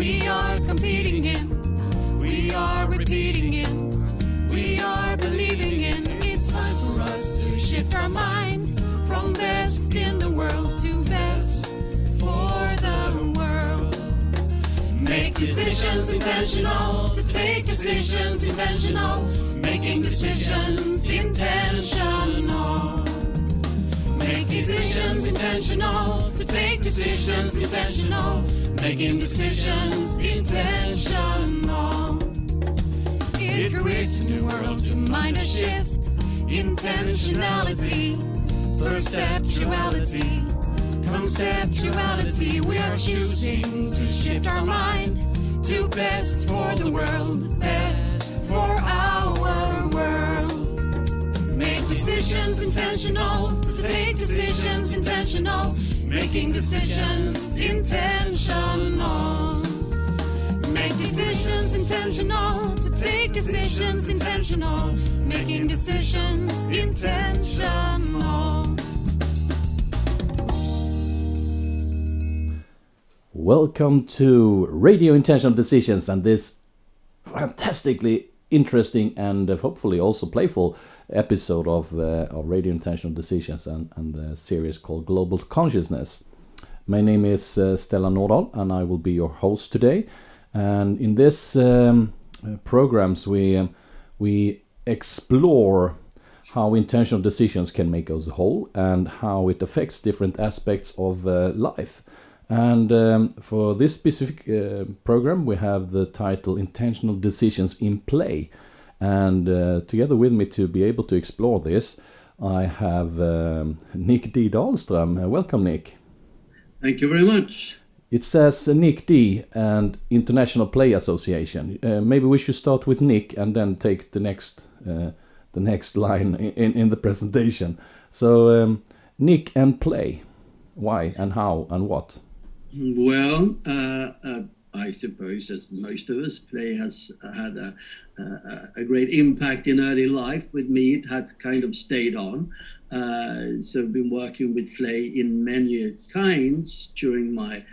We are competing in, we are repeating in, we are believing in. It's time for us to shift our mind from best in the world to best for the world. Make decisions intentional, to take decisions intentional, making decisions intentional. Make decisions intentional, to take decisions intentional, making decisions intentional. It creates a new world to mind a shift, intentionality, perceptuality, conceptuality. We are choosing to shift our mind to best for the world, best for our world. Make decisions intentional, to take decisions intentional, making decisions intentional. Make decisions intentional, to take decisions intentional, making decisions intentional. Welcome to Radio Intentional Decisions and this fantastically interesting and hopefully also playful episode of Radio Intentional Decisions and the series called Global Consciousness. My name is Stellan Nordahl and I will be your host today. And in this programs we explore how intentional decisions can make us whole and how it affects different aspects of life. And for this specific program, we have the title Intentional Decisions in Play. And together with me to be able to explore this, I have Nick D. Dahlström. Welcome, Nick. Thank you very much. It says Nick D. and International Play Association. Maybe we should start with Nick and then take the next line in the presentation. So Nick and Play. Why and how and what? Well, I suppose, as most of us, play has had a great impact in early life. With me, it had kind of stayed on. So I've been working with play in many kinds during my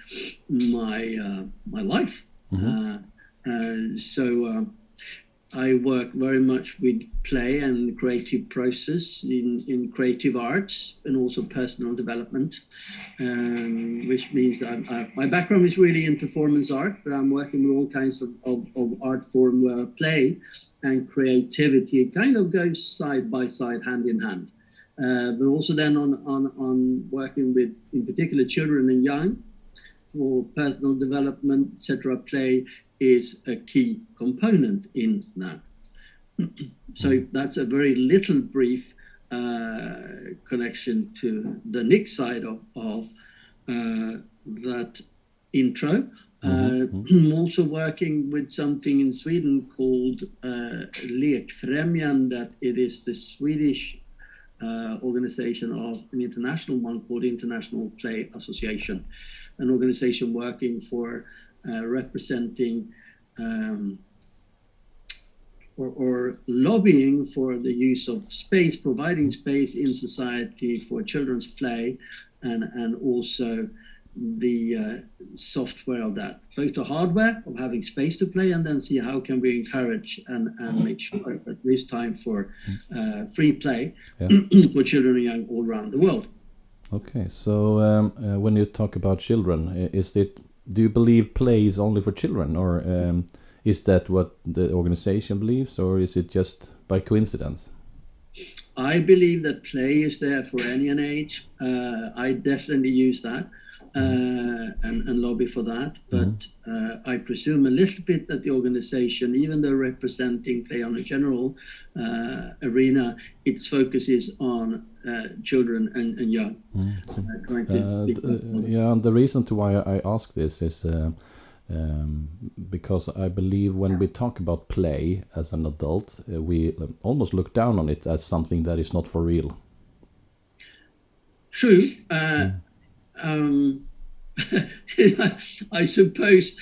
life. Mm-hmm. So I work very much with play and creative process in creative arts and also personal development, which means my background is really in performance art, but I'm working with all kinds of art form where play and creativity kind of goes side by side, hand in hand. But also then on working with, in particular, children and young for personal development, etc. Play is a key component in that. So that's a very little brief connection to the Nick side of that intro. I'm also working with something in Sweden called Lekfrämjandet. It is the Swedish organization of an international one called International Play Association, an organization working for representing or lobbying for the use of space, providing space in society for children's play, and also the software of that, both the hardware of having space to play, and then see how can we encourage and make sure that there is time for free play for children and young all around the world. Okay, so when you talk about children, do you believe play is only for children, or is that what the organization believes, or is it just by coincidence? I believe that play is there for any age. I definitely use that and lobby for that. But I presume a little bit that the organization, even though representing play on a general arena, its focus is on children and young. And the reason to why I ask this is because I believe when we talk about play as an adult, we almost look down on it as something that is not for real. True. I suppose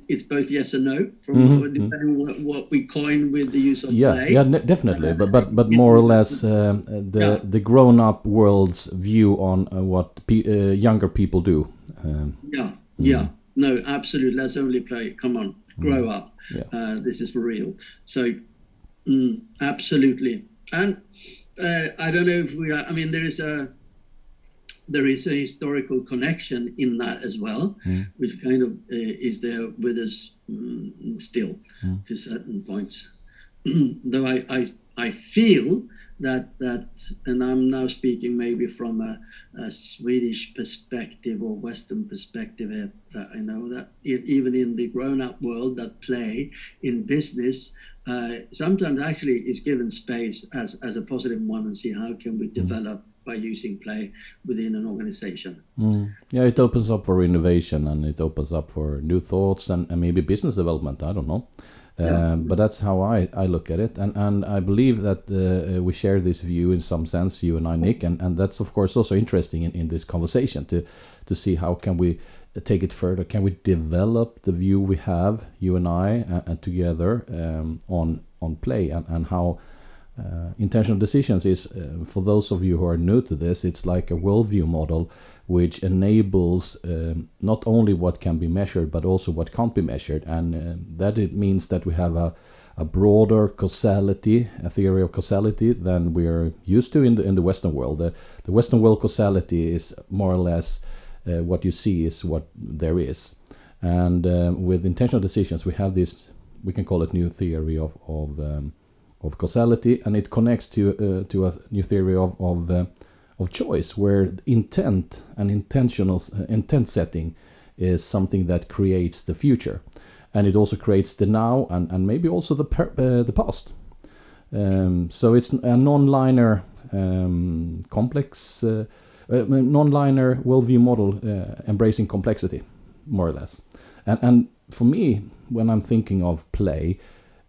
it's both yes and no, depending on what we coin with the use of play. Yeah, definitely. But more or less, the grown-up world's view on what younger people do. No, absolutely. Let's only play. Come on, grow up. Yeah. This is for real. So, absolutely. And I don't know if we are. I mean, there is a historical connection in that as well, which kind of is there with us still to certain points. Though I feel that, and I'm now speaking maybe from a Swedish perspective or Western perspective here, that I know that even in the grown-up world, that play in business sometimes actually is given space as a positive one, and see how can we develop by using play within an organization. Yeah, it opens up for innovation, and it opens up for new thoughts and maybe business development. I don't know. But that's how I look at it, and I believe that we share this view in some sense, you and I, Nick, and that's of course also interesting in this conversation to see how can we take it further. Can we develop the view we have, you and I, and together on play, and how intentional decisions is, for those of you who are new to this, it's like a worldview model which enables not only what can be measured but also what can't be measured, and that it means that we have a broader causality, a theory of causality than we are used to in the Western world. The Western world causality is more or less what you see is what there is, and with intentional decisions we have this, we can call it new theory of causality, and it connects to a new theory of choice, where intent and intent setting is something that creates the future, and it also creates the now and maybe also the past. So it's a non-linear complex, non-linear worldview model embracing complexity, more or less. And for me, when I'm thinking of play,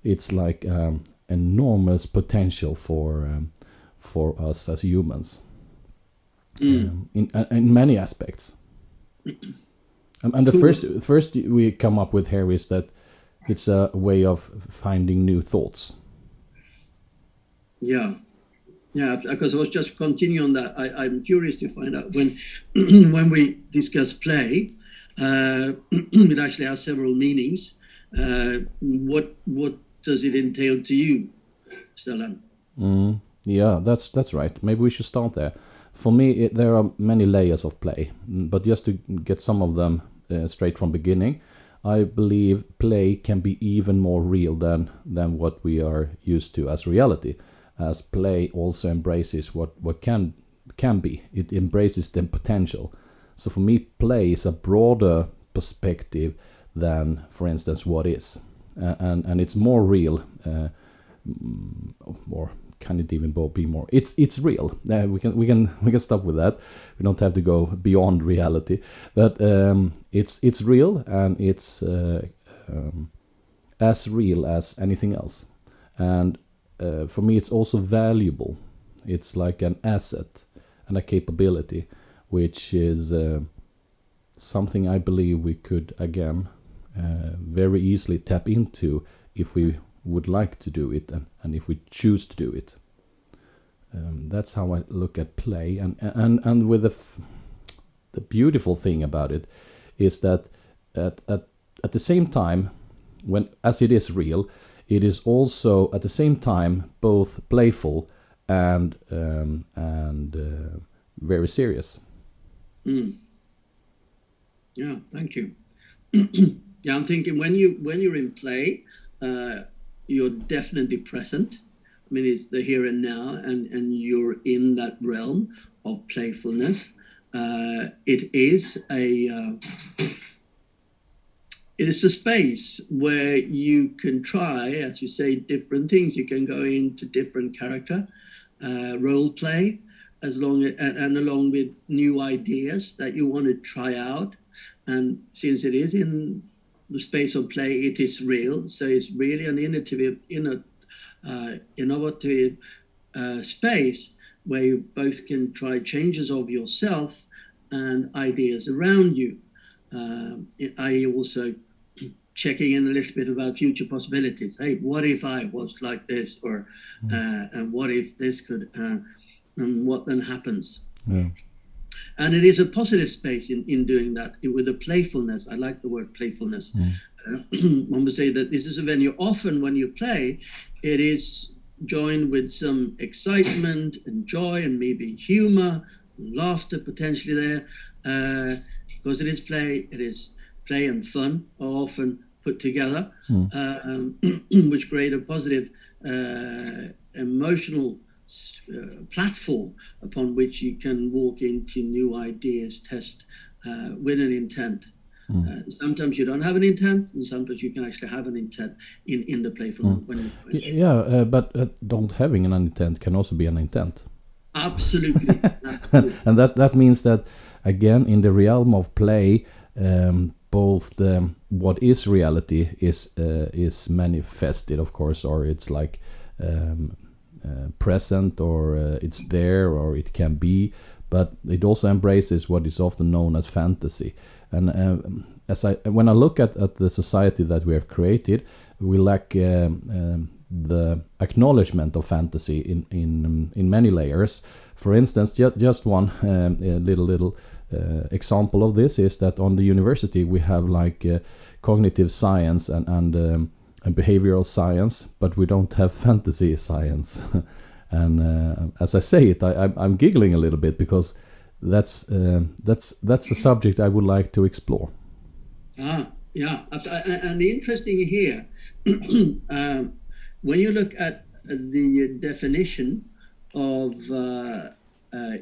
it's like enormous potential for us as humans. In many aspects, and the first we come up with here is that it's a way of finding new thoughts. Yeah, because I was just continuing on that. I'm curious to find out when when we discuss play, it actually has several meanings. What does it entail to you, Stellan? Yeah, that's right. Maybe we should start there. For me, there are many layers of play, but just to get some of them straight from beginning, I believe play can be even more real than what we are used to as reality, as play also embraces what can be. It embraces the potential. So for me, play is a broader perspective than, for instance, what is, and it's more real, or can it even be more? It's real. We can stop with that. We don't have to go beyond reality, but it's real, and it's as real as anything else. And for me, it's also valuable. It's like an asset and a capability, which is something I believe we could again very easily tap into if we would like to do it, and if we choose to do it. That's how I look at play, and with the beautiful thing about it is that at the same time, as it is real, it is also at the same time both playful and very serious. Yeah, thank you. Yeah, I'm thinking when you're in play, you're definitely present. I mean, it's the here and now, and you're in that realm of playfulness. It is a space where you can try, as you say, different things. You can go into different character, role play, along with new ideas that you want to try out. And since it is in the space of play, it is real. So it's really an innovative space where you both can try changes of yourself and ideas around you. I also checking in a little bit about future possibilities. Hey, what if I was like this, or and what if this could, and what then happens? Yeah. And it is a positive space in doing that with a playfulness. I like the word playfulness. One would say that this is a venue. Often when you play, it is joined with some excitement and joy and maybe humor, laughter potentially there, because it is play and fun are often put together, which create a positive emotional platform upon which you can walk into new ideas, test with an intent. Sometimes you don't have an intent, and sometimes you can actually have an intent in the playful. But don't having an intent can also be an intent. Absolutely. Absolutely. And that means that, again, in the realm of play, both the what is reality is manifested, of course, or it's like present, or it's there, or it can be, but it also embraces what is often known as fantasy. And when I look at the society that we have created, we lack the acknowledgement of fantasy in many layers. For instance, just one little example of this is that on the university we have like cognitive science and behavioral science, but we don't have fantasy science. And as I say it, I'm giggling a little bit because that's a subject I would like to explore. Yeah, and the interesting here, when you look at the definition of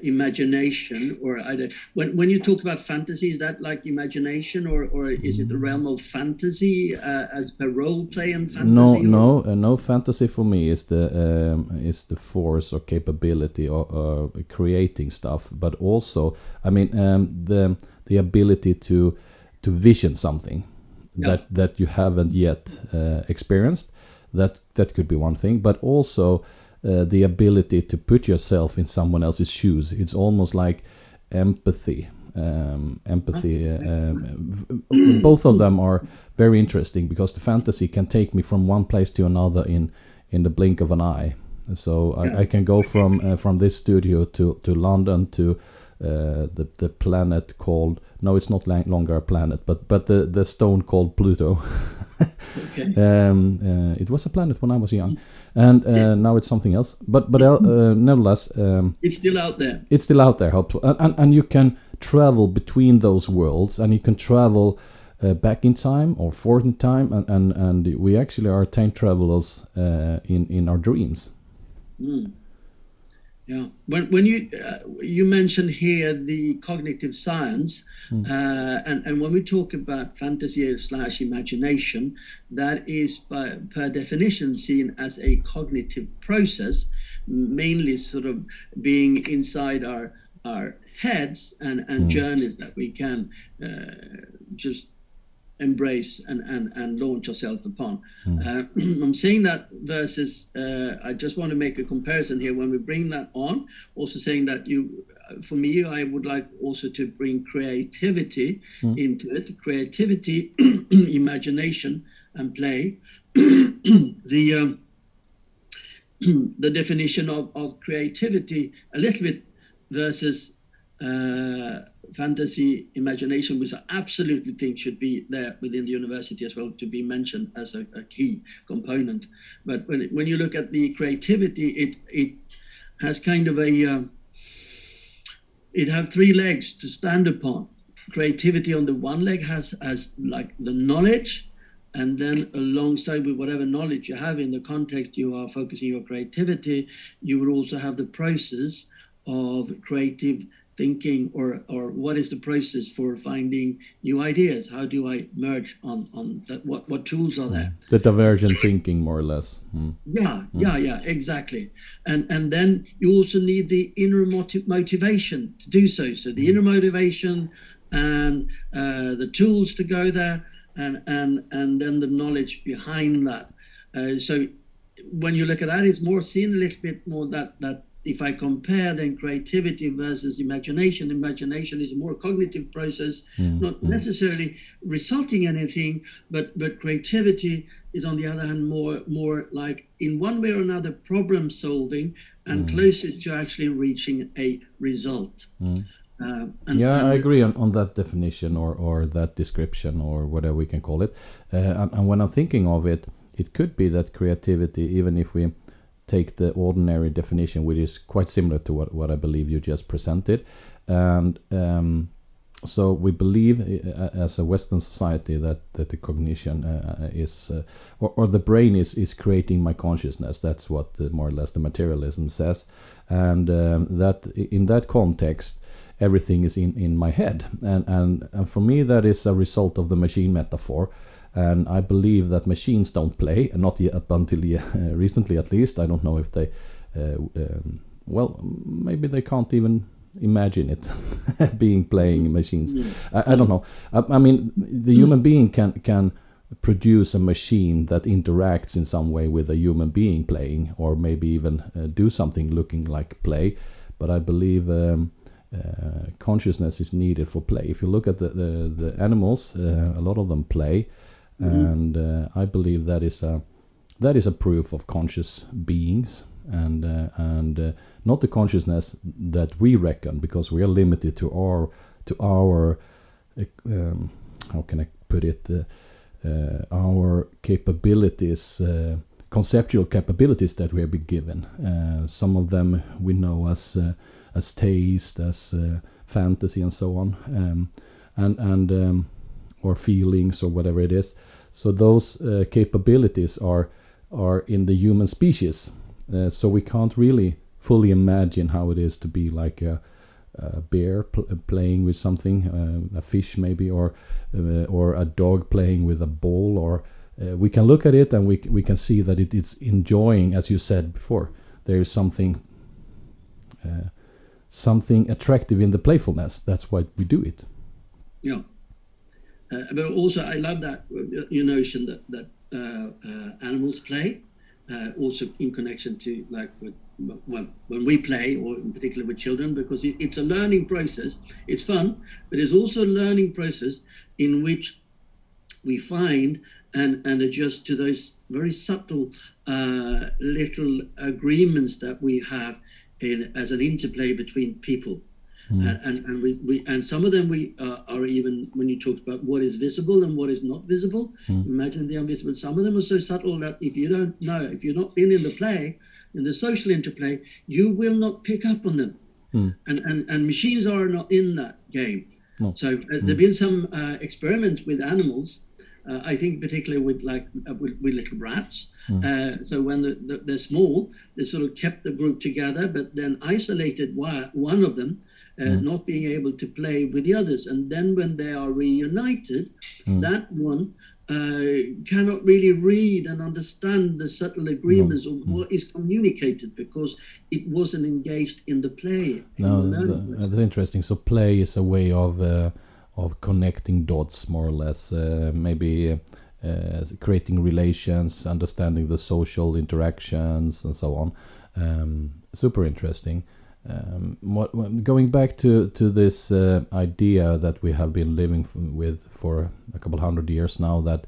imagination, or either when you talk about fantasy, is that like imagination, or is it the realm of fantasy as per role play and fantasy? No. Fantasy for me is the force or capability of creating stuff, but also, I mean, the ability to vision something that you haven't yet experienced. That could be one thing, but also the ability to put yourself in someone else's shoes. It's almost like empathy. Both of them are very interesting because the fantasy can take me from one place to another in the blink of an eye. So I can go from this studio to London to the planet called, no, it's not longer a planet, but the stone called Pluto. Okay. It was a planet when I was young, and now it's something else. But nevertheless, it's still out there. It's still out there, hopefully, and you can travel between those worlds, and you can travel back in time or forward in time, and we actually are time travelers in our dreams. Yeah, when you mentioned here the cognitive science, and when we talk about fantasy / imagination, that is per definition seen as a cognitive process, mainly sort of being inside our heads and journeys that we can just embrace and launch ourselves upon. I'm saying that versus I just want to make a comparison here when we bring that on, also saying that for me, I would like also to bring creativity into it. Creativity, imagination and play. The definition of creativity a little bit versus fantasy, imagination, which I absolutely think should be there within the university as well, to be mentioned as a key component. But when you look at the creativity, it has kind of it have three legs to stand upon. Creativity on the one leg has like the knowledge, and then alongside with whatever knowledge you have in the context you are focusing your creativity, you will also have the process of creative thinking, or what is the process for finding new ideas? How do I merge on that? What tools are there? The divergent thinking, more or less. Yeah, exactly. And then you also need the inner motivation to do so. So the inner motivation and the tools to go there, and then the knowledge behind that. So when you look at that, it's more seen a little bit more that if I compare then creativity versus imagination is a more cognitive process, not necessarily resulting in anything, but creativity is on the other hand more like in one way or another problem solving and closer to actually reaching a result. I agree on that definition or that description or whatever we can call it. And when I'm thinking of it, it could be that creativity, even if we take the ordinary definition, which is quite similar to what I believe you just presented. And so we believe as a Western society that the cognition is, or the brain is creating my consciousness. That's what more or less the materialism says. And that in that context, everything is in my head. And for me, that is a result of the machine metaphor. And I believe that machines don't play, and not yet up until recently at least. I don't know if they, well, maybe they can't even imagine it being playing machines. I don't know. I mean, the human being can produce a machine that interacts in some way with a human being playing, or maybe even do something looking like play. But I believe consciousness is needed for play. If you look at the animals, a lot of them play. And I believe that is a proof of conscious beings, and not the consciousness that we reckon, because we are limited to our how can I put it, our capabilities, conceptual capabilities that we have been given. Some of them we know as taste, as fantasy, and so on, and or feelings, or whatever it is. So those capabilities are in the human species. So we can't really fully imagine how it is to be like a bear playing with something, a fish maybe, or a dog playing with a ball. Or we can look at it and we can see that it is enjoying, as you said before. There is something attractive in the playfulness. That's why we do it. Yeah. But also, I love that your notion that animals play, also in connection to like when we play, or in particular with children, because it's a learning process. It's fun, but it's also a learning process in which we find and adjust to those very subtle little agreements that we have as an interplay between people. And some of them we are even, when you talked about what is visible and what is not visible, imagine the invisible. Some of them are so subtle that if you don't know, if you're not been in the play, in the social interplay, you will not pick up on them. And machines are not in that game. No. So there've been some experiments with animals. I think particularly with little rats. So when they're small, they sort of kept the group together, but then isolated one of them, not being able to play with the others. And then when they are reunited, that one cannot really read and understand the subtle agreements of what is communicated, because it wasn't engaged in the play. That's interesting. So play is a way of connecting dots, more or less, maybe creating relations, understanding the social interactions, and so on. Super interesting. Going back to this idea that we have been living with for a couple hundred years now, that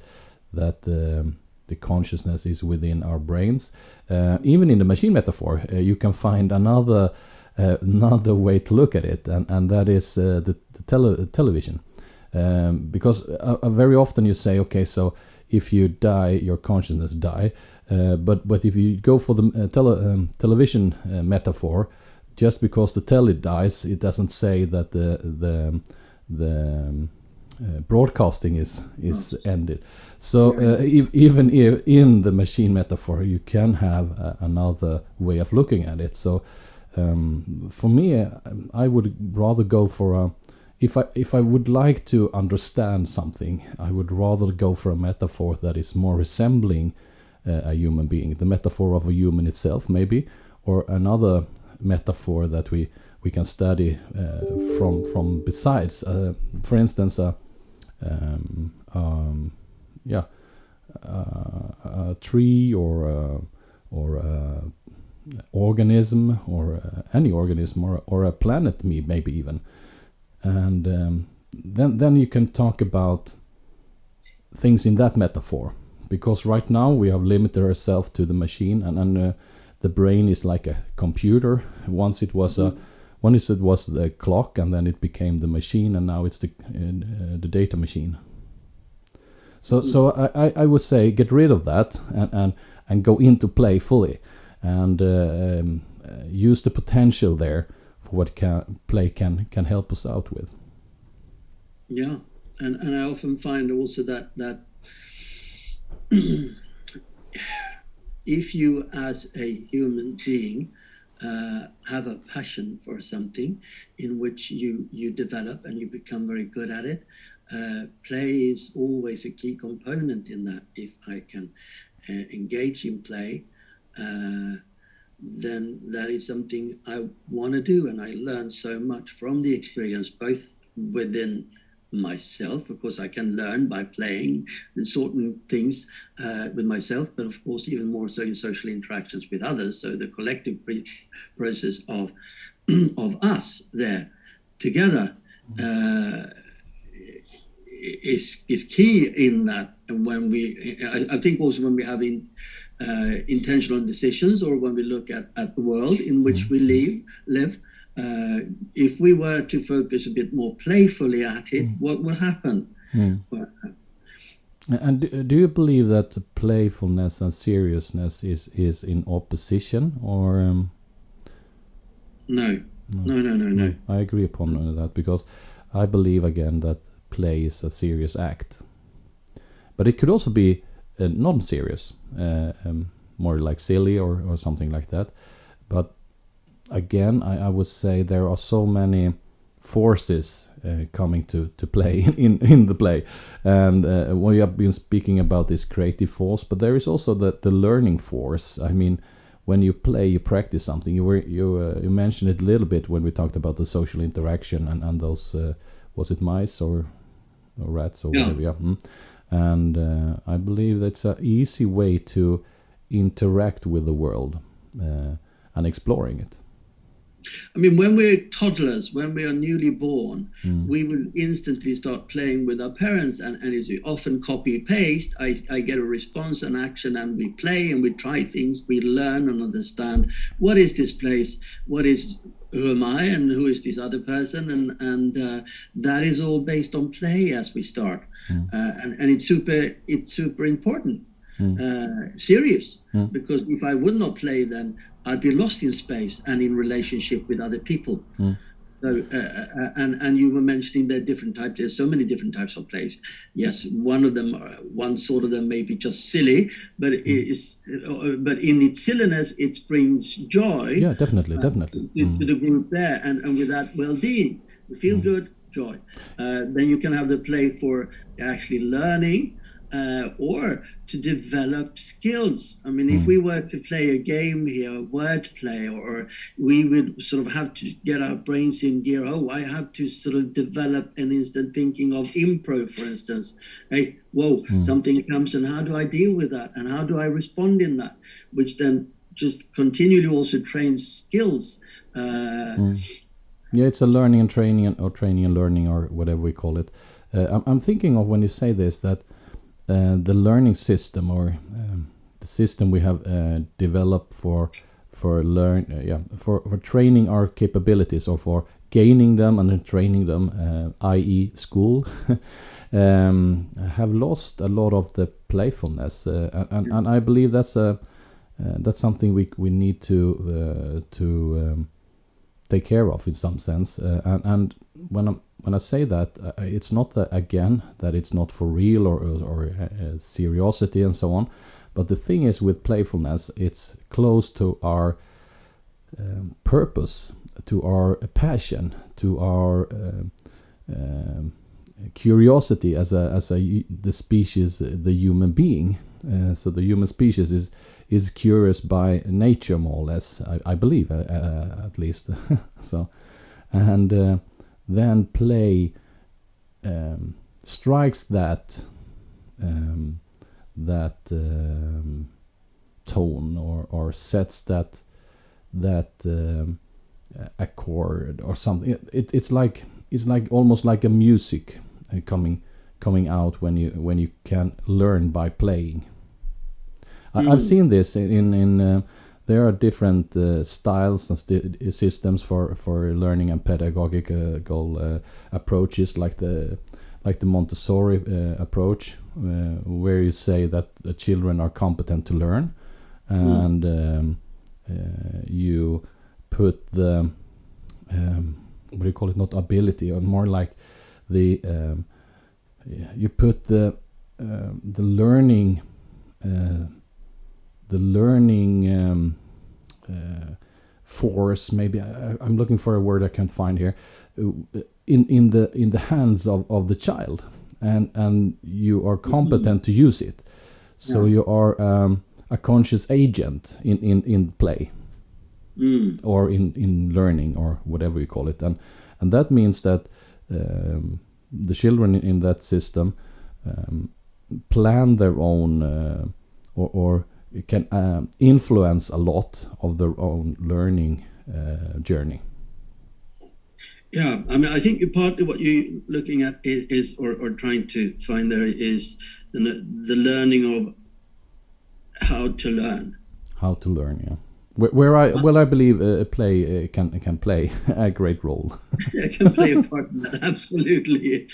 the consciousness is within our brains. Even in the machine metaphor, you can find another way to look at it, and that is the television. Because very often you say, okay, so if you die, your consciousness die. But if you go for the television metaphor, just because the telly dies, it doesn't say that the broadcasting is ended. So even if in the machine metaphor, you can have another way of looking at it. So for me, I would rather go for if I would like to understand something, I would rather go for a metaphor that is more resembling a human being, the metaphor of a human itself, maybe, or another metaphor that we can study from besides. For instance, a tree or organism, or any organism, or a planet, maybe even. And then you can talk about things in that metaphor, because right now we have limited ourselves to the machine, and the brain is like a computer. Once it was one is it was the clock, and then it became the machine, and now it's the data machine. So I would say get rid of that and go into play fully, and use the potential there for what play can help us out with. Yeah, and I often find also that if you as a human being have a passion for something in which you develop and you become very good at it, play is always a key component in that. If I can engage in play, then that is something I want to do, and I learn so much from the experience, both within myself. Of course, I can learn by playing certain things with myself, but of course even more so in social interactions with others. So the collective process of us there together is key in that. And when I think also when we have intentional decisions, or when we look at the world in which we live, if we were to focus a bit more playfully at it, what would happen? And do you believe that playfulness and seriousness is in opposition, or? No. I agree upon that, because I believe again that play is a serious act, but it could also be non-serious, more like silly or something like that. But again, I would say there are so many forces coming to play in the play, and we have been speaking about this creative force, but there is also the learning force. I mean, when you play, you practice something. You mentioned it a little bit when we talked about the social interaction and those was it mice or rats or whatever? Yeah. And I believe that's an easy way to interact with the world and exploring it. I mean, when we're toddlers, when we are newly born, we will instantly start playing with our parents, and it's often copy-paste. I get a response, an action, and we play and we try things. We learn and understand, what is this place? Who am I, and who is this other person? And that is all based on play as we start. And it's super important, serious, because if I would not play, then I'd be lost in space and in relationship with other people. So, and you were mentioning there are different types. There's so many different types of plays. Yes, one sort of them may be just silly, but but in its silliness, it brings joy. Yeah, definitely. To the group there, and with that well-being, feel good, joy. Then you can have the play for actually learning. Or to develop skills. I mean, if we were to play a game here, word play, or we would sort of have to get our brains in gear. Oh, I have to sort of develop an instant thinking of improv, for instance. Hey, whoa, something comes, and how do I deal with that? And how do I respond in that? Which then just continually also trains skills. Yeah, it's a learning and training, or training and learning, or whatever we call it. I'm thinking of, when you say this, that the learning system, or the system we have developed for training our capabilities, or for gaining them and then training them, i.e. school, have lost a lot of the playfulness, and I believe that's something we need to take care of in some sense, and when I say that, it's not that, again, that it's not for real or seriosity and so on, but the thing is, with playfulness, it's close to our purpose, to our passion, to our curiosity as the species, the human being. So the human species is curious by nature, more or less. I believe, at least. So, and then play strikes that tone, or sets that accord or something. It's like almost like a music coming out when you can learn by playing. I've seen this in there are different styles and systems for learning and pedagogical approaches, like the Montessori approach, where you say that the children are competent to learn, and you put the what do you call it? Not ability, or more like the you put the learning force. Maybe I'm looking for a word I can't find here. In the hands of the child, and you are competent to use it. So you are a conscious agent in play, or in learning, or whatever you call it, and that means that the children in that system plan their own or can influence a lot of their own learning journey. Yeah, I mean, I think partly what you're looking at is or trying to find there is the learning of how to learn. How to learn, yeah. Where I believe play can play a great role. It can play a part in that, absolutely.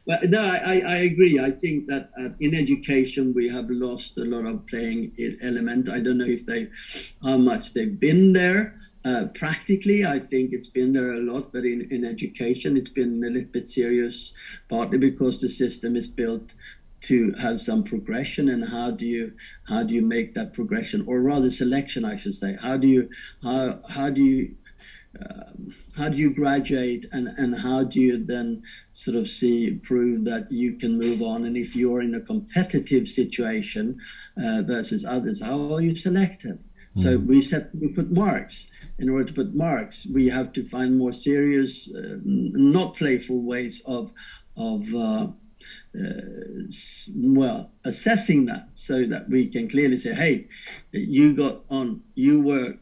But no, I agree. I think that in education we have lost a lot of playing element. I don't know how much they've been there. Practically, I think it's been there a lot, but in education it's been a little bit serious, partly because the system is built to have some progression, and how do you make that progression, or rather selection, I should say. How do you graduate, and how do you then sort of prove that you can move on? And if you're in a competitive situation versus others, how are you selected? So we put marks. In order to put marks, we have to find more serious, not playful ways of assessing that, so that we can clearly say, hey, you were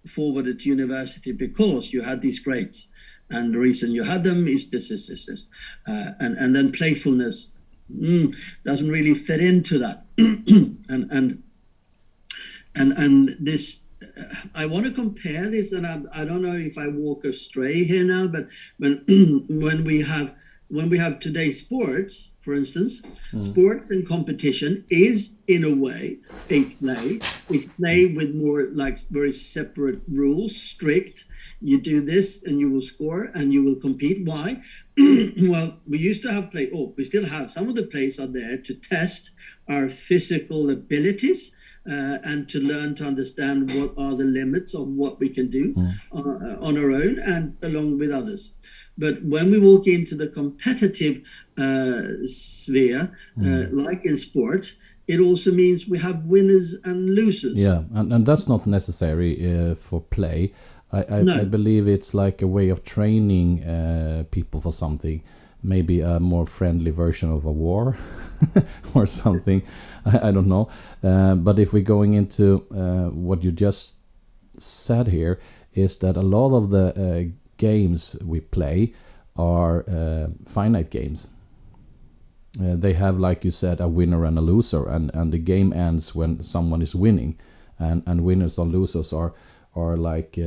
forwarded to university because you had these grades, and the reason you had them is this. And then playfulness doesn't really fit into that. and this, I want to compare this, and I don't know if I walk astray here now, but when we have today's sports, for instance, sports and competition is in a way a play. It's play with more like very separate rules, strict. You do this and you will score and you will compete. Why? Well, we used to have play. We still have. Some of the plays are there to test our physical abilities. And to learn to understand what are the limits of what we can do on our own and along with others. But when we walk into the competitive sphere, like in sport, it also means we have winners and losers. Yeah, and that's not necessary for play. I believe it's like a way of training people for something, maybe a more friendly version of a war or something. I don't know. But if we're going into what you just said here, is that a lot of the games we play are finite games. They have, like you said, a winner and a loser, and the game ends when someone is winning, and winners or losers are like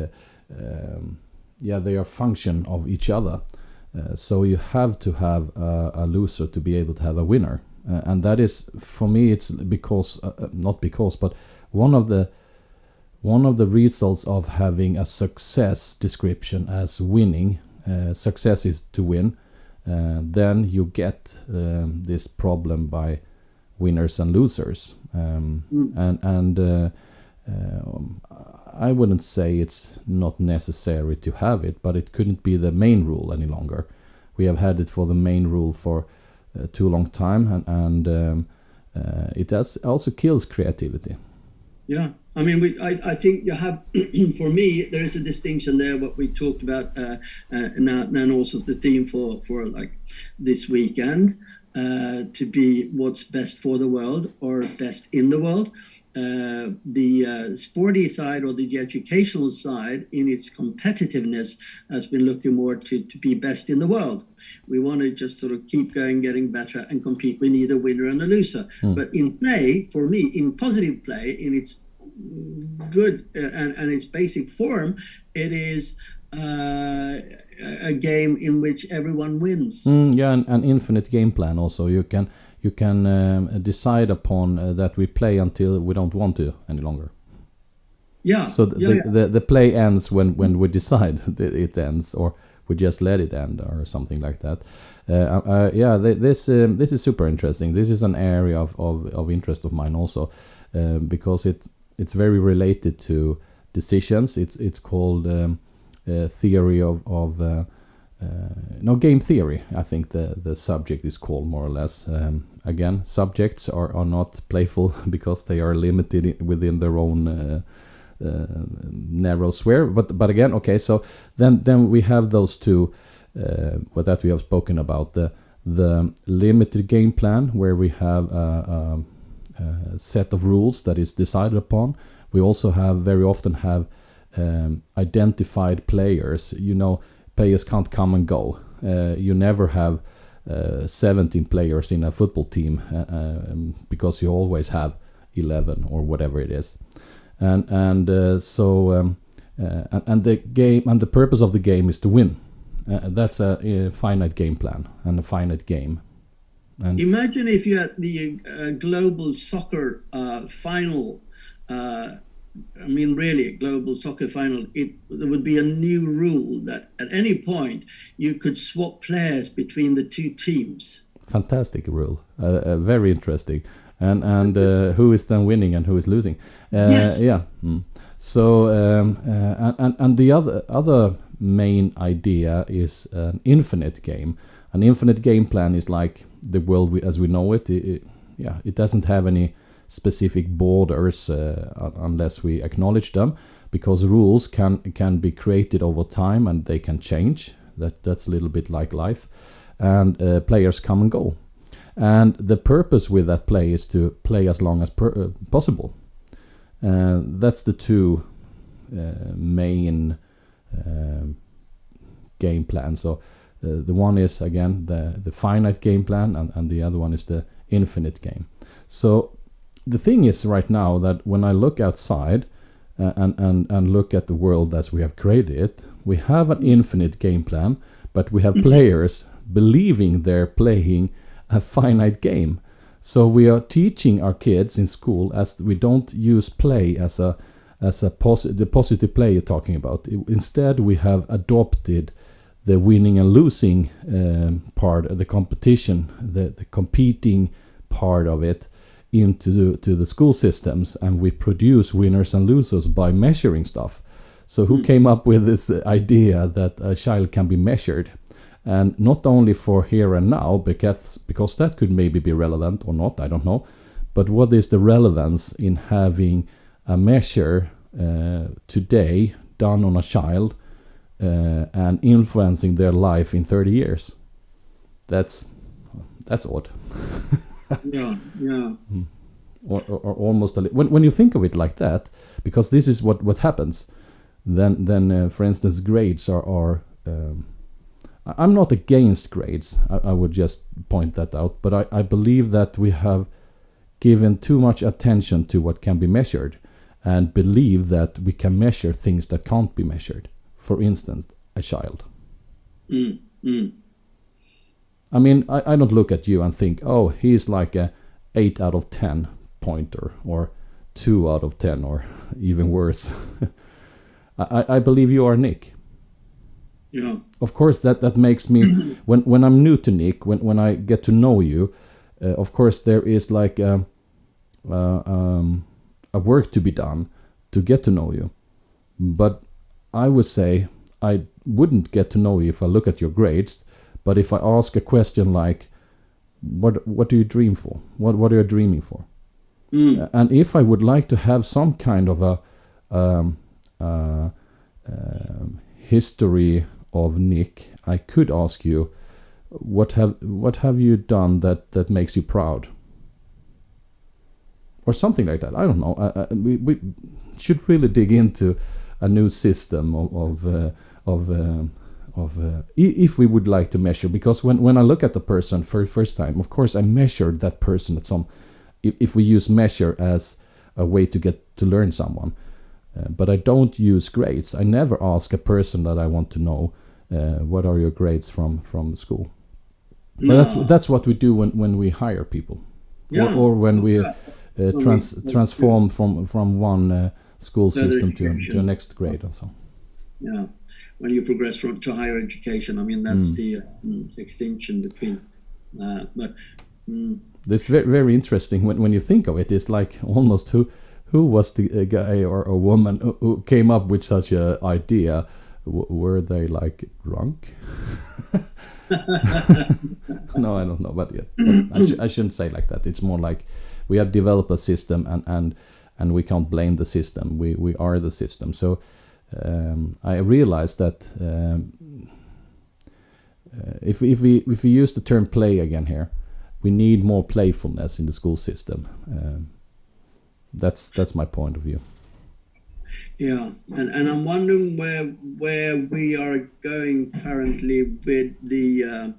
they are function of each other. So you have to have a loser to be able to have a winner. And that is, for me, it's because not because, but one of the results of having a success description as winning. Success is to win. Then you get this problem by winners and losers. I wouldn't say it's not necessary to have it, but it couldn't be the main rule any longer. We have had it for the main rule for too long time, and it also kills creativity. Yeah, I mean, I think you have, for me, there is a distinction there, what we talked about, and also the theme for like this weekend, to be what's best for the world or best in the world. The sporty side or the educational side in its competitiveness has been looking more to be best in the world. We want to just sort of keep going, getting better and compete. We need a winner and a loser. But in play, for me, in positive play, in its good and its basic form, it is a game in which everyone wins. Yeah, an infinite game plan also. You can decide upon that we play until we don't want to any longer. Yeah. So the play ends when we decide it ends, or we just let it end, or something like that. This is super interesting. This is an area of interest of mine also, because it's very related to decisions. It's called theory of game theory. I think the subject is called, more or less. Again, subjects are not playful because they are limited within their own narrow sphere. But again, okay. So then we have those two. What that we have spoken about, the limited game plan, where we have a set of rules that is decided upon. We also very often have identified players. Players can't come and go. You never have 17 players in a football team, because you always have 11 or whatever it is. And the game, and the purpose of the game is to win. That's a finite game plan and a finite game. And imagine if you had the global soccer final. Really, a global soccer final. There would be a new rule that at any point you could swap players between the two teams. Fantastic rule, very interesting. And who is then winning and who is losing? Yes. Yeah. So and the other main idea is an infinite game. An infinite game plan is like the world as we know it. It doesn't have any specific borders unless we acknowledge them, because rules can be created over time and they can change. That's a little bit like life, and players come and go. And the purpose with that play is to play as long as possible. That's the two main game plans. So the one is, again, the finite game plan, and the other one is the infinite game. So the thing is right now that when I look outside and look at the world as we have created it, we have an infinite game plan, but we have players believing they're playing a finite game. So we are teaching our kids in school, as we don't use play as the positive play you're talking about. Instead, we have adopted the winning and losing part of the competition, the competing part of it, into the school systems, and we produce winners and losers by measuring stuff. So who came up with this idea that a child can be measured? And not only for here and now, because that could maybe be relevant or not, I don't know. But what is the relevance in having a measure today done on a child and influencing their life in 30 years? That's odd. Yeah. Or almost when you think of it like that, because this is what happens. Then for instance, grades are I'm not against grades. I would just point that out. But I believe that we have given too much attention to what can be measured, and believe that we can measure things that can't be measured. For instance, a child. I mean, I don't look at you and think, oh, he's like a 8 out of 10 pointer, or 2 out of 10, or even worse. I believe you are Nick. Yeah. Of course, that makes me, when I'm new to Nick, when I get to know you, of course there is like a work to be done to get to know you. But I would say I wouldn't get to know you if I look at your grades. But if I ask a question like, what do you dream for? What are you dreaming for? And if I would like to have some kind of a history of Nick, I could ask you, what have you done that makes you proud? Or something like that. I don't know. We should really dig into a new system if we would like to measure, because when I look at the person for the first time, of course I measured that person at some, if we use measure as a way to get to learn someone. But I don't use grades. I never ask a person that I want to know, what are your grades from school. But that's what we do when we hire people, or when we transform from one school system to a next grade or so. Yeah, when you progress to higher education, I mean that's the extinction between. It's very, very interesting when you think of it. It's like almost who was the guy or a woman who came up with such a idea? Were they like drunk? No, I don't know, but yeah, I shouldn't say like that. It's more like we have developed a system, and we can't blame the system. We are the system. So I realized that if we use the term play again here, we need more playfulness in the school system. That's my point of view. Yeah, and I'm wondering where we are going currently with the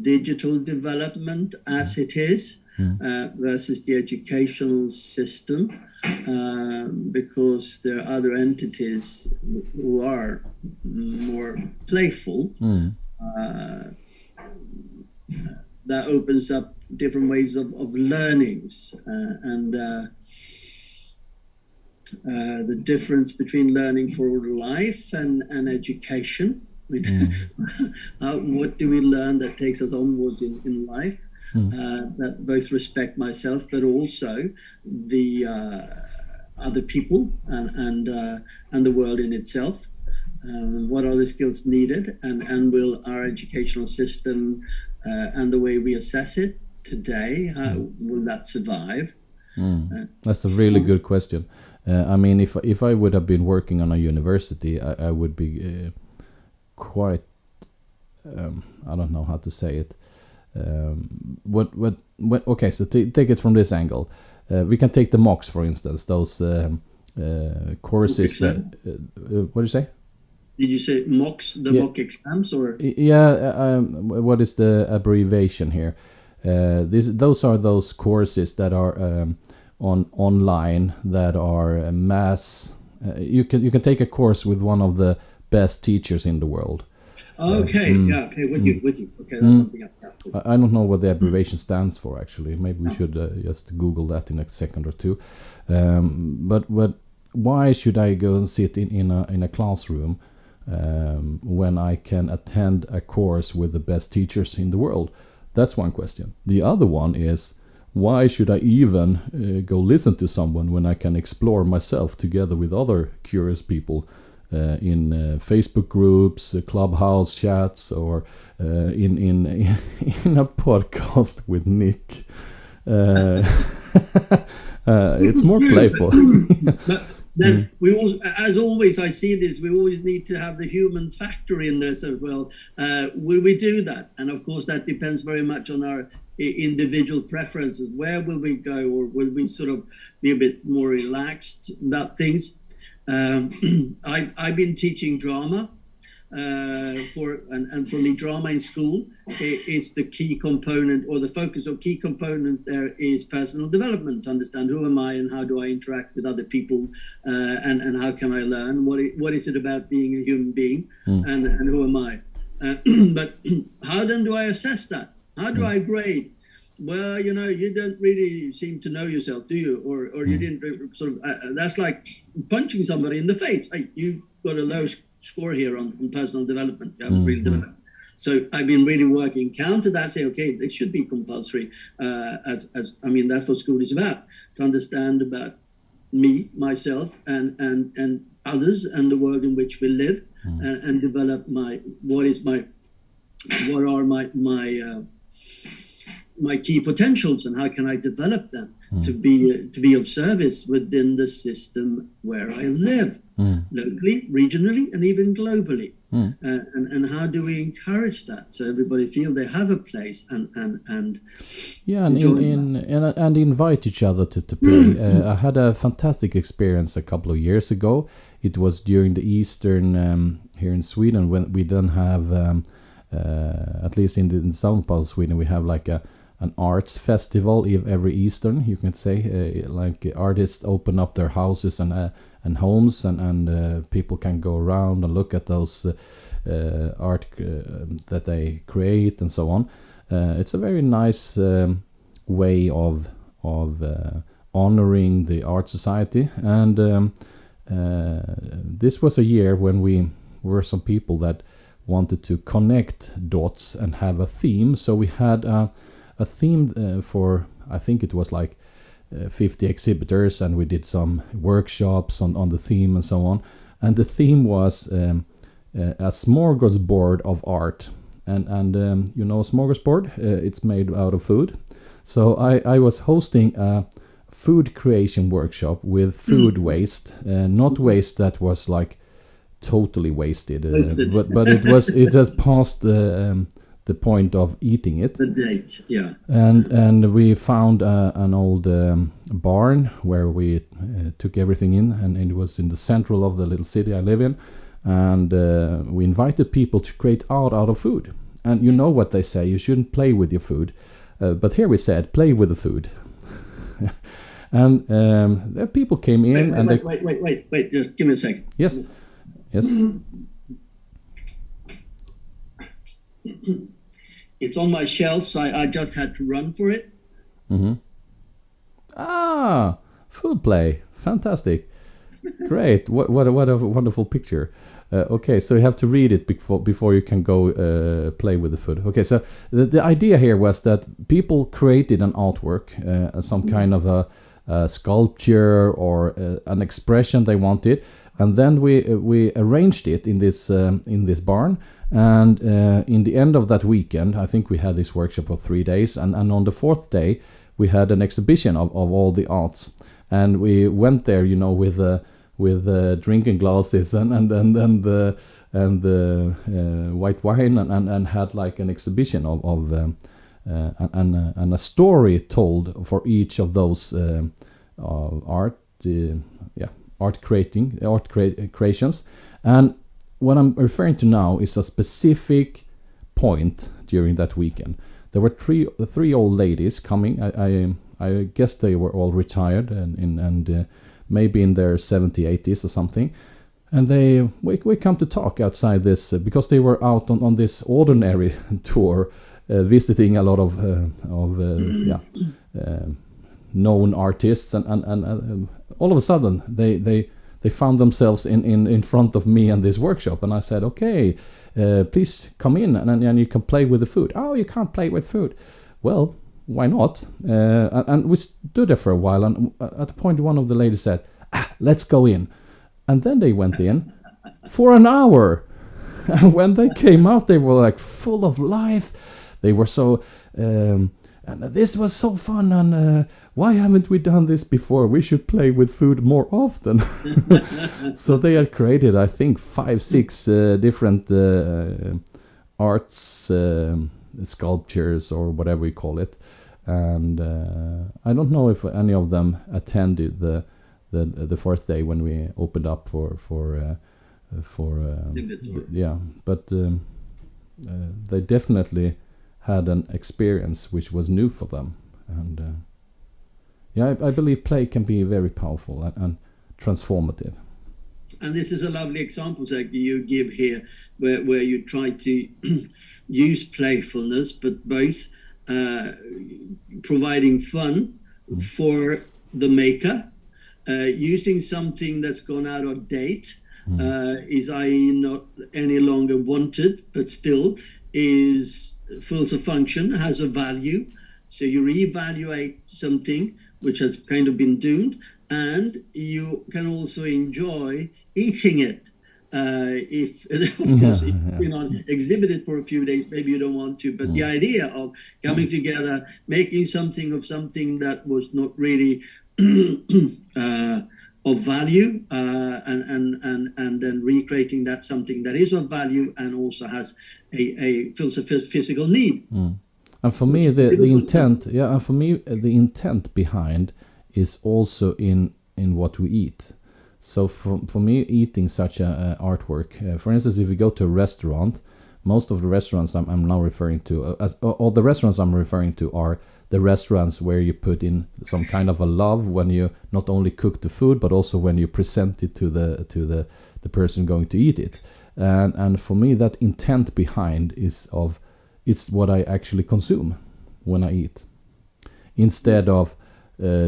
digital development as it is versus the educational system, because there are other entities who are more playful. That opens up different ways of learnings, and the difference between learning for life and education. I mean, what do we learn that takes us onwards in life? That both respect myself, but also the other people and the world in itself. What are the skills needed, and will our educational system and the way we assess it today, will that survive? That's a really good question. I mean, if I would have been working on a university, I would be quite I don't know how to say it. What okay, so take it from this angle. We can take the mocks, for instance, those courses that what do you say? Did you say mocks, mock exams, or? Yeah, what is the abbreviation here? Those are those courses that are online, that are mass. You can take a course with one of the best teachers in the world. Okay, okay, with you. Okay, that's something else. Yeah. I don't know what the abbreviation stands for, actually. Maybe we should just Google that in a second or two. But why should I go and sit in a classroom when I can attend a course with the best teachers in the world? That's one question. The other one is, why should I even go listen to someone when I can explore myself together with other curious people in Facebook groups, Clubhouse chats, or in a podcast with Nick? It's more playful. But then we also, as always, I see this. We always need to have the human factor in this as well. Will we do that? And of course, that depends very much on our individual preferences. Where will we go, or will we sort of be a bit more relaxed about things? I've been teaching drama for me, drama in school. It's the key component, or the focus or key component there is personal development. To understand who am I and how do I interact with other people, and how can I learn? What is it about being a human being, and who am I? But how then do I assess that? How do I grade? Well, you don't really seem to know yourself, do you? Or you didn't sort of. That's like punching somebody in the face. Hey, you got a low score here on personal development. You haven't really developed. So I've been really working counter that. Say, okay, this should be compulsory. As I mean, that's what school is about. To understand about me, myself, and others, and the world in which we live, and develop what are my key potentials, and how can I develop them to be of service within the system where I live, locally, regionally, and even globally. And how do we encourage that so everybody feel they have a place and invite each other to play. I had a fantastic experience a couple of years ago. It was during the Eastern here in Sweden, when we don't have at least in the southern part of Sweden, we have like a an arts festival every Easter, you can say. Like artists open up their houses and homes, and people can go around and look at those art that they create and so on. It's a very nice way of honoring the art society, and this was a year when we were some people that wanted to connect dots and have a theme. So we had a theme for, I think it was like 50 exhibitors, and we did some workshops on the theme and so on. And the theme was a smorgasbord of art. And you know, smorgasbord, it's made out of food. So I was hosting a food creation workshop with food waste, not waste that was like totally wasted, but it has passed the point of eating it. The date, yeah. And we found an old barn where we took everything in, and it was in the central of the little city I live in. And we invited people to create art out of food. And you know what they say, you shouldn't play with your food. But here we said, play with the food. And there people came in. Wait, just give me a second. Yes. It's on my shelf, so I just had to run for it. Mm-hmm. Ah, food play. Fantastic. Great. What a wonderful picture. Okay, so you have to read it before you can go play with the food. Okay, so the idea here was that people created an artwork, some kind of a sculpture or an expression they wanted, and then we arranged it in this barn. And in the end of that weekend, I think we had this workshop for 3 days, and on the 4th day we had an exhibition of all the arts, and we went there, you know, with drinking glasses and white wine, and had like an exhibition of and a story told for each of those art creations. And what I'm referring to now is a specific point during that weekend. There were three old ladies coming. I guess they were all retired and maybe in their 70s, 80s or something. And we come to talk outside this because they were out on this ordinary tour, visiting a lot of known artists, and all of a sudden they found themselves in front of me and this workshop, and I said, okay, please come in and you can play with the food. Oh, you can't play with food. Well, why not? And we stood there for a while, and at the point one of the ladies said, let's go in. And then they went in for an hour. And when they came out, they were like full of life. They were so, and this was so fun, and why haven't we done this before? We should play with food more often. So they had created, I think, 5-6 different arts, sculptures, or whatever you call it. And I don't know if any of them attended the 4th day when we opened up for but they definitely had an experience which was new for them. And I believe play can be very powerful and transformative. And this is a lovely example that you give here, where you try to use playfulness, but both providing fun for the maker, using something that's gone out of date, is not any longer wanted, but still fills a function, has a value. So you reevaluate something which has kind of been doomed, and you can also enjoy eating it. If of course if you're not exhibited for a few days, maybe you don't want to, but the idea of coming together, making something of something that was not really of value, and then recreating that something that is of value and also has fills a physical need. And for me, the intent behind is also in what we eat. So for me, eating such a artwork, for instance, if we go to a restaurant, most of the restaurants I'm now referring to, all the restaurants I'm referring to are the restaurants where you put in some kind of a love when you not only cook the food but also when you present it to the person going to eat it. And for me, that intent behind it's what I actually consume when I eat, instead of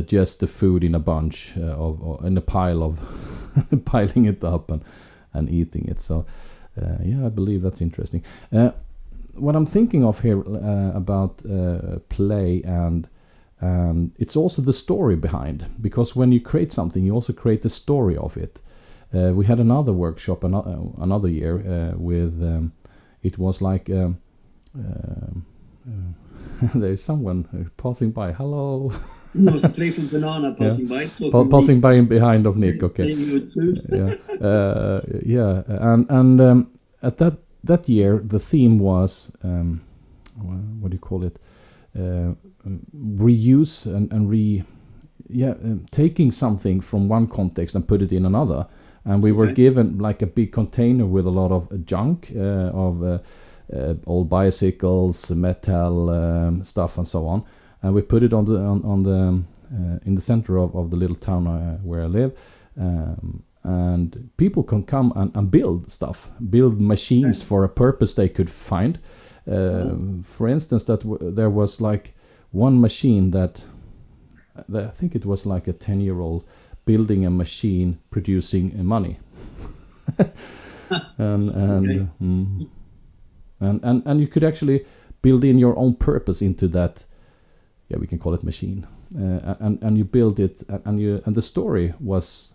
just the food in a bunch or in a pile of piling it up and eating it. So I believe that's interesting. What I'm thinking of here about play and it's also the story behind, because when you create something, you also create the story of it. We had another workshop another year with it was like there's someone passing by. Hello. No, it was a playful banana passing by. Passing by behind of Nick. Okay. With food. And at that year the theme was what do you call it? Reuse and taking something from one context and put it in another. And we were given like a big container with a lot of junk of old bicycles, metal stuff, and so on. And we put it on the in the center of the little town where I live, and people can come and build stuff, build machines for a purpose they could find. For instance, there was like one machine that I think it was like a 10-year-old building a machine producing money, and you could actually build in your own purpose into that. Yeah, we can call it machine, and you build it, and the story was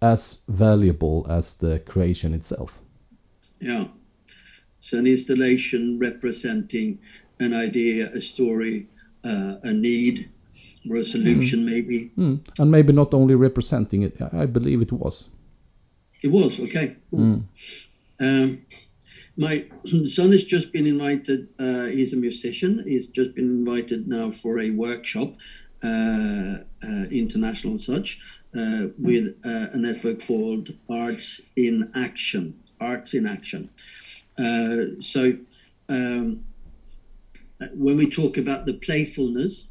as valuable as the creation itself. Yeah, so an installation representing an idea, a story, a need, or a solution, maybe. And maybe not only representing it. I believe it was. It was okay. Cool. My son has just been invited. He's a musician. He's just been invited now for a workshop, international such, with a network called Arts in Action. Arts in Action. So when we talk about the playfulness,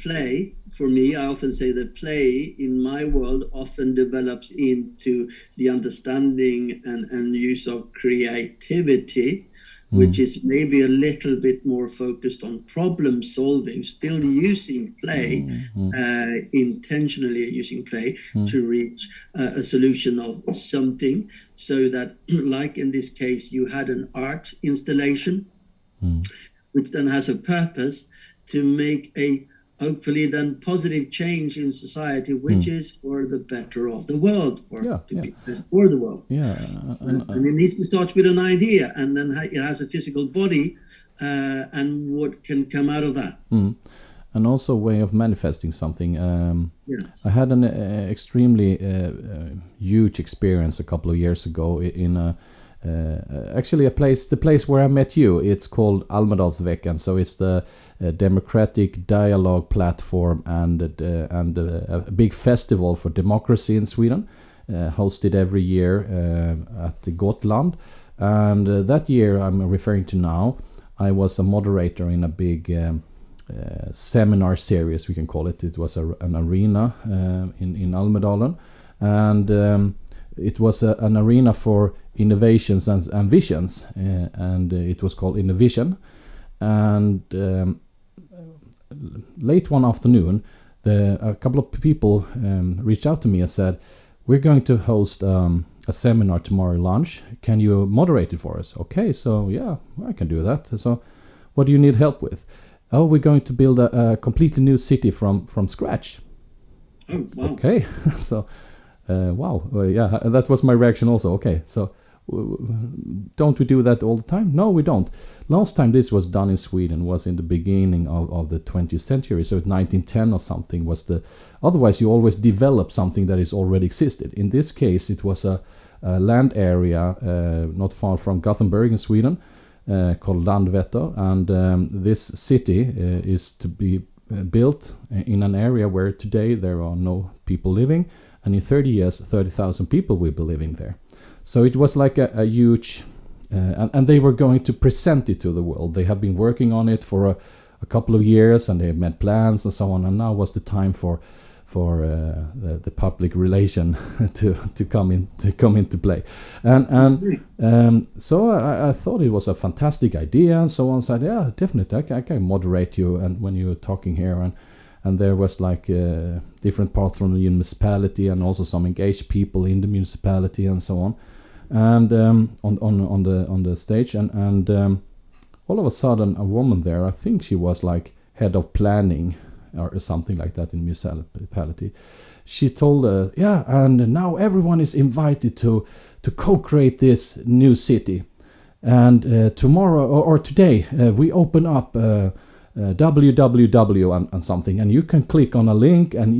play, for me, I often say that play in my world often develops into the understanding and use of creativity, which is maybe a little bit more focused on problem solving, still using play, intentionally using play to reach a solution of something, so that, like in this case, you had an art installation, which then has a purpose to make a hopefully then positive change in society, which is for the better of the world, or to be best for the world. And it needs to start with an idea, and then it has a physical body, and what can come out of that. And also a way of manifesting something. Yes. I had an extremely huge experience a couple of years ago in actually the place where I met you. It's called Almedalsveckan, so it's the democratic dialogue platform and a big festival for democracy in Sweden, hosted every year at Gotland. And that year I'm referring to now, I was a moderator in a big seminar series, we can call it. It was an arena in Almedalen, and it was an arena for innovations and visions, and it was called Innovision. And late one afternoon, a couple of people reached out to me and said, "We're going to host a seminar tomorrow lunch. Can you moderate it for us?" Okay, so yeah, I can do that. So what do you need help with? Oh, we're going to build a completely new city from scratch. Oh, wow. Okay, so wow, yeah, that was my reaction also. Okay, so don't we do that all the time? No, we don't. Last time this was done in Sweden was in the beginning of the 20th century, so 1910 or something was the. Otherwise, you always develop something that is already existed. In this case, it was a land area not far from Gothenburg in Sweden, called Landvetter, and this city is to be built in an area where today there are no people living, and in 30 years 30,000 people will be living there. So it was like a huge and they were going to present it to the world. They have been working on it for a couple of years, and they have made plans and so on. And now was the time for the public relation to come into play. And so I thought it was a fantastic idea, and so on. Said, yeah, definitely, I can moderate you, and when you're talking here, and there was like different parts from the municipality, and also some engaged people in the municipality, and so on, and on the stage, and all of a sudden a woman there, I think she was like head of planning or something like that in municipality. She told and now everyone is invited to co-create this new city, and tomorrow or today we open up www and something, and you can click on a link, and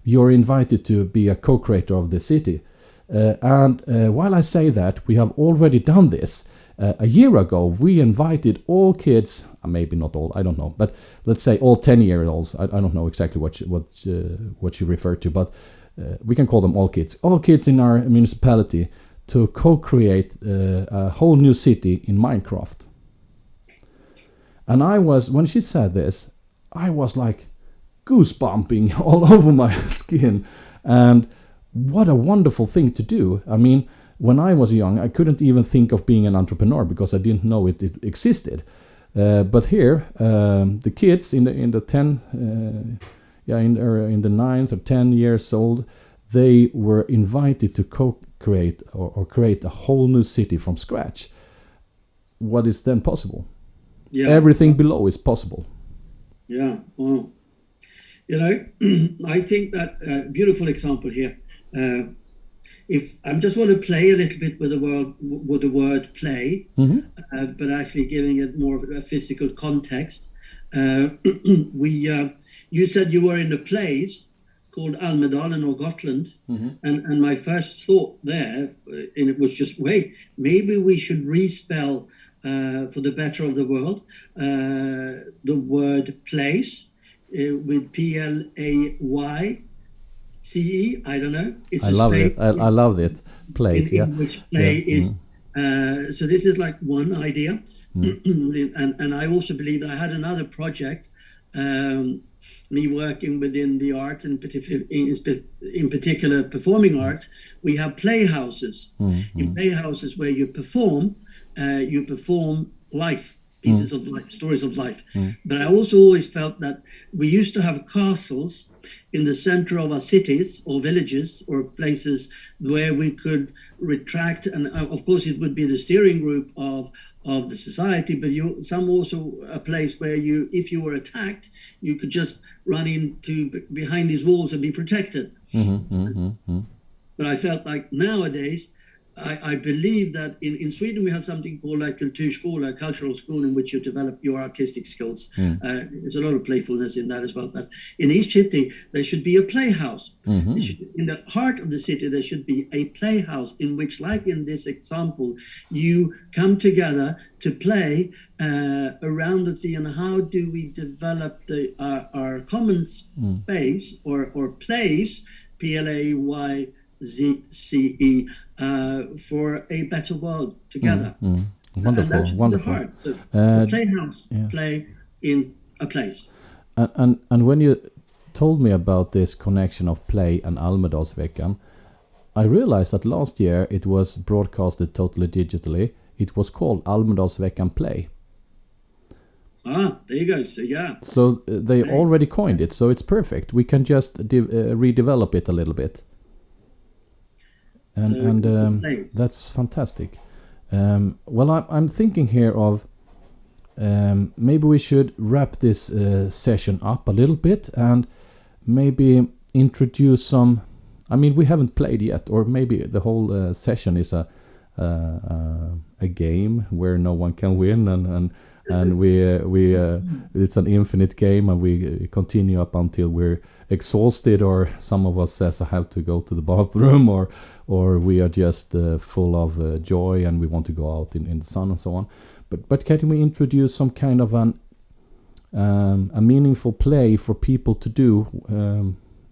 you're invited to be a co-creator of the city. And while I say that, we have already done this. A year ago, we invited all kids, maybe not all, I don't know, but let's say all 10-year-olds. I don't know exactly what you refer to, but we can call them all kids in our municipality, to co-create a whole new city in Minecraft. And when she said this, I was like goosebumping all over my skin. And what a wonderful thing to do. I mean, when I was young, I couldn't even think of being an entrepreneur because I didn't know it existed. But here, the kids in the 9th or 10 years old, they were invited to co-create or create a whole new city from scratch. What is then possible? Yeah. Everything below is possible. Yeah, well, I think that beautiful example here. If I just want to play a little bit with the word play, but actually giving it more of a physical context. You said you were in a place called Almedalen or Gotland, and my first thought there, and it was just, wait, maybe we should respell for the better of the world the word place with PLAYCE. I don't know. It's I love it. I love it. Place, in English, play is. So this is like one idea, and I also believe I had another project. Me working within the arts, and in particular performing arts, we have playhouses. In playhouses where you perform life. Pieces of life, stories of life. But I also always felt that we used to have castles in the center of our cities or villages or places where we could retract, and of course it would be the steering group of the society, but some also a place where if you were attacked, you could just run into behind these walls and be protected. But I felt like nowadays, I believe that in Sweden we have something called a kulturskola, a cultural school in which you develop your artistic skills. There's a lot of playfulness in that as well. That in each city there should be a playhouse. In the heart of the city there should be a playhouse in which, like in this example, you come together to play around the theme. And how do we develop our common space or place, PLAYCE, for a better world together. Wonderful, and wonderful. So playhouse, play in a place. And when you told me about this connection of play and Almedalsveckan, I realized that last year it was broadcasted totally digitally. It was called Almedalsveckan Play. There you go. So yeah. So they already coined it, so it's perfect. We can just redevelop it a little bit. And that's fantastic. Well, I'm thinking here of maybe we should wrap this session up a little bit and maybe introduce some. I mean, we haven't played yet, or maybe the whole session is a game where no one can win, and we it's an infinite game, and we continue up until we're exhausted, or some of us says I have to go to the bathroom, or we are just full of joy and we want to go out in the sun and so on. But can we introduce some kind of a meaningful play for people to do?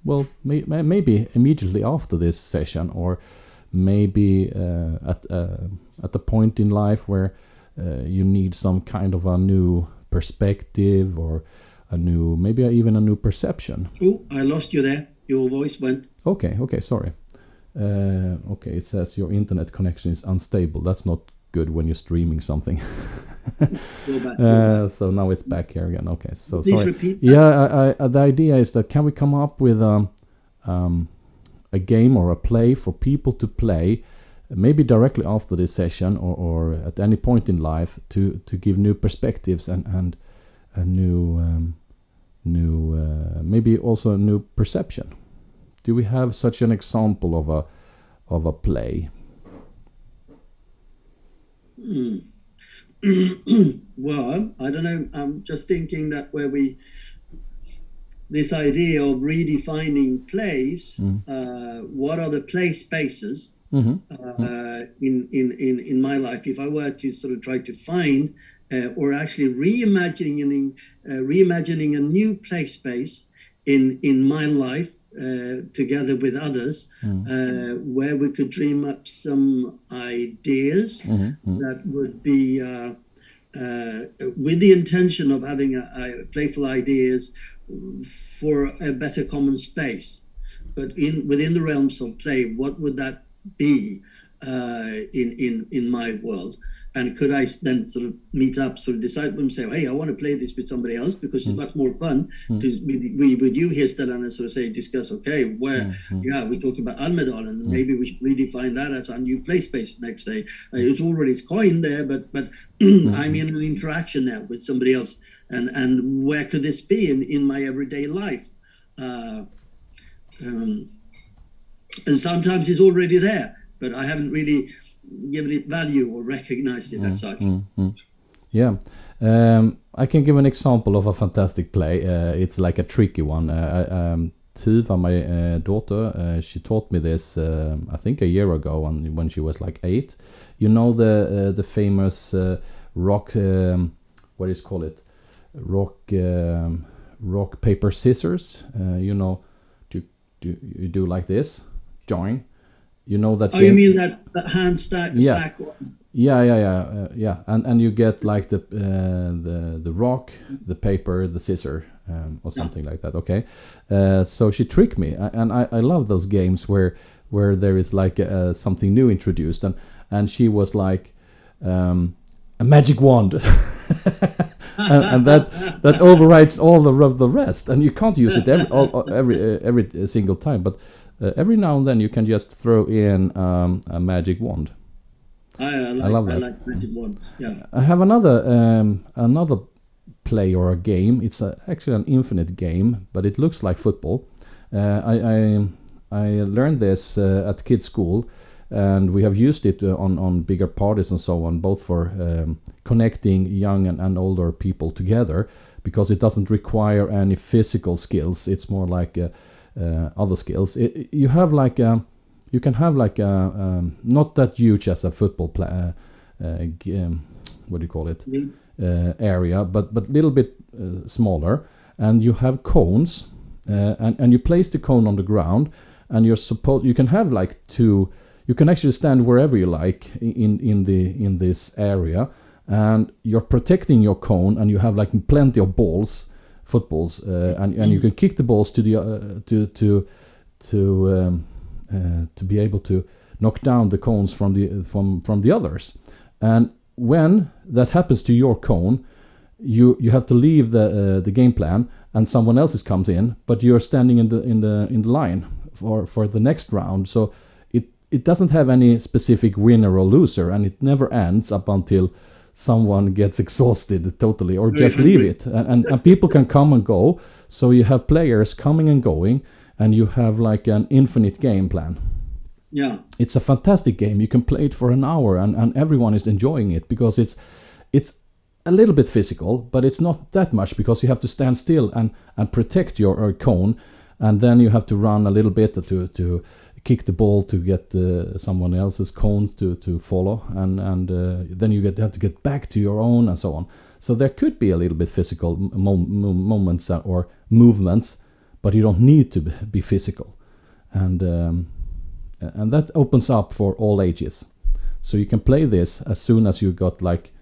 Well, maybe immediately after this session, or maybe at the point in life where you need some kind of a new perspective or maybe even a new perception. Oh, I lost you there. Your voice went. Okay, sorry. Okay, it says your internet connection is unstable. That's not good when you're streaming something. Go back. So now it's back here again. Okay, so Please sorry. repeat that. Yeah, the idea is that can we come up with a game or a play for people to play, maybe directly after this session or at any point in life to give new perspectives and a new maybe also a new perception. Do we have such an example of a play? Well, I don't know. I'm just thinking that this idea of redefining plays, what are the play spaces in my life? If I were to sort of try to find or actually reimagining a new play space in my life together with others, where we could dream up some ideas that would be with the intention of having a playful ideas for a better common space. But within the realms of play, what would that be in my world? And could I then sort of meet up, sort of decide and say, hey, I want to play this with somebody else because it's much more fun to be with you here, Stellan, and sort of say, discuss, okay, where, we talk about Almedal and maybe we should redefine that as our new play space next day. It's coined there, but I'm in an interaction now with somebody else. And where could this be in my everyday life? And sometimes it's already there, but I haven't really given it value or recognized it as such. Yeah. I can give an example of a fantastic play. It's like a tricky one. Tuva, my daughter, she taught me this I think a year ago when she was like 8. You know the famous rock, what is call it? Rock paper scissors. You know, you do like this, join. You know that. Oh, you mean that hand stack? Yeah. Sack one? Yeah. And you get like the rock, the paper, the scissor, or something like that. Okay. So she tricked me, and I love those games where there is like something new introduced, and she was like a magic wand. and that overrides all the rest, and you can't use it every single time, but every now and then you can just throw in a magic wand. I love that. I like magic wands. Yeah. I have another play or a game. It's actually an infinite game, but it looks like football. I learned this at kids' school, and we have used it on bigger parties and so on, both for connecting young and older people together, because it doesn't require any physical skills. It's more like other skills. You have like you can have like not that huge as a football what do you call it, area, but little bit smaller, and you have cones, and you place the cone on the ground, and you can have like two. You can actually stand wherever you like in this area, and you're protecting your cone, and you have like plenty of footballs, and you can kick the balls to the to be able to knock down the cones from the others. And when that happens to your cone, you have to leave the game plan, and someone else comes in, but you're standing in the line for the next round. So it doesn't have any specific winner or loser, and it never ends up until someone gets exhausted totally, or just leave it. And people can come and go. So you have players coming and going, and you have like an infinite game plan. Yeah. It's a fantastic game. You can play it for an hour, and everyone is enjoying it, because it's a little bit physical, but it's not that much, because you have to stand still and protect your cone, and then you have to run a little bit to kick the ball to get someone else's cones to follow, and then you have to get back to your own, and so on. So there could be a little bit physical moments or movements, but you don't need to be physical. And and that opens up for all ages. So you can play this as soon as you got like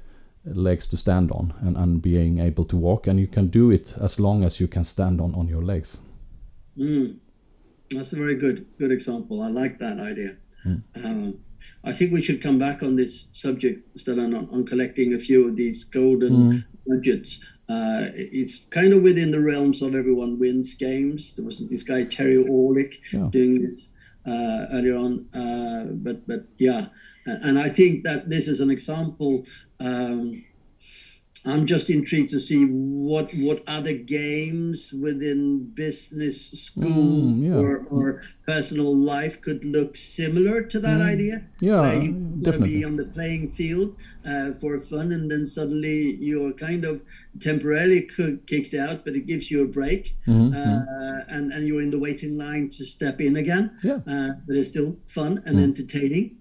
legs to stand on and being able to walk, and you can do it as long as you can stand on your legs. That's a very good example. I like that idea. I think we should come back on this subject, Stellan, on collecting a few of these golden nuggets. It's kind of within the realms of everyone wins games. There was this guy Terry Orlick doing this earlier on, but yeah, and I think that this is an example. I'm just intrigued to see what other games within business schools or personal life could look similar to that idea. Yeah, where you want to definitely be on the playing field for fun, and then suddenly you're kind of temporarily kicked out, but it gives you a break, and you're in the waiting line to step in again. But it's still fun and entertaining.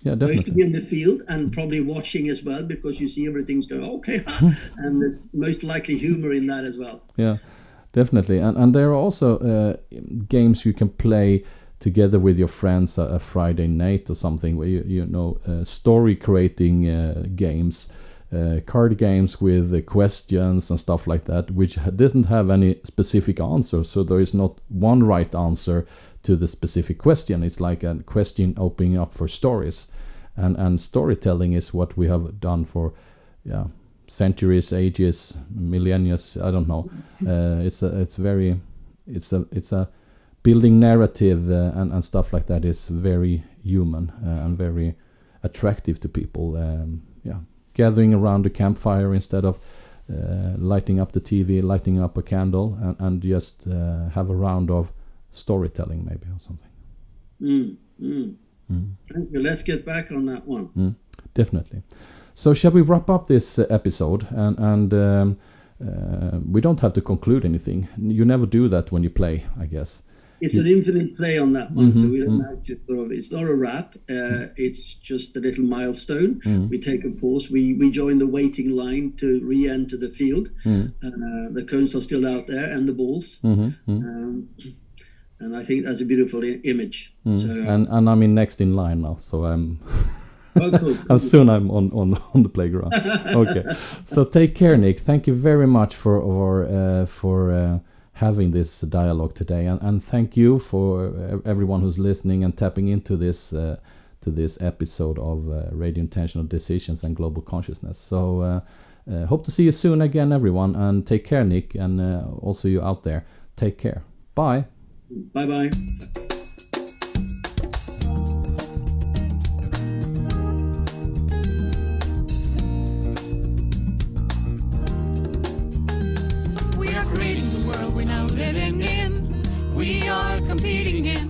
Yeah, I used to definitely. be in the field and probably watching as well, because you see everything's going okay, and there's most likely humor in that as well. Yeah, definitely. And there are also games you can play together with your friends a Friday night or something, where you know story creating games, card games with questions and stuff like that, which doesn't have any specific answer. So there is not one right answer to the specific question. It's like a question opening up for stories, and storytelling is what we have done for centuries, ages, millennia. I don't know. It's a building narrative and stuff like that is very human and very attractive to people. Gathering around the campfire instead of lighting up the TV, lighting up a candle, and just have a round of storytelling maybe or something. Thank you. Let's get back on that one. Definitely. So shall we wrap up this episode, and we don't have to conclude anything. You never do that when you play, I guess. It's an infinite play on that one, so we don't have to sort of, it's not a wrap, it's just a little milestone. We take a pause, we join the waiting line to re-enter the field. The cones are still out there, and the balls. And I think that's a beautiful image. So, and I'm next in line now, so I'm cool. soon I'm on the playground. Okay, so take care, Nick. Thank you very much for having this dialogue today, and thank you for everyone who's listening and tapping into this episode of Radio Intentional Decisions and Global Consciousness. So hope to see you soon again, everyone, and take care, Nick, and also you out there. Take care. Bye. Bye-bye. We are creating the world we're now living in. We are competing in.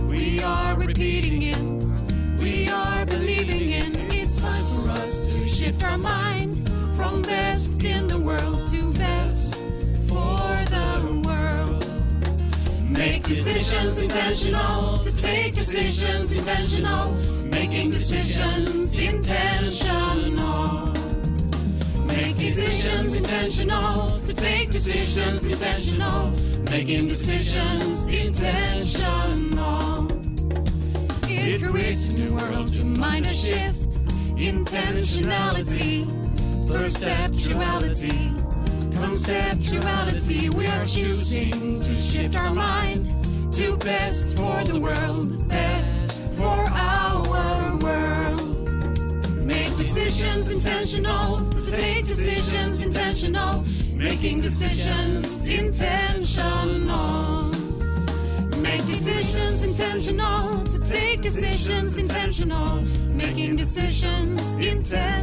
We are repeating it. We are believing in. It's time for us to shift our mind from best in the world to best for the world. Make decisions intentional, to take decisions intentional, making decisions intentional. Make decisions intentional, to take decisions intentional, making decisions intentional. It creates a new world to mind a shift, intentionality, perceptuality. Conceptuality, we are choosing to shift our mind to best for the world, best for our world. Make decisions intentional, to take decisions intentional, making decisions intentional. Make decisions intentional, to take decisions intentional, making decisions intentional.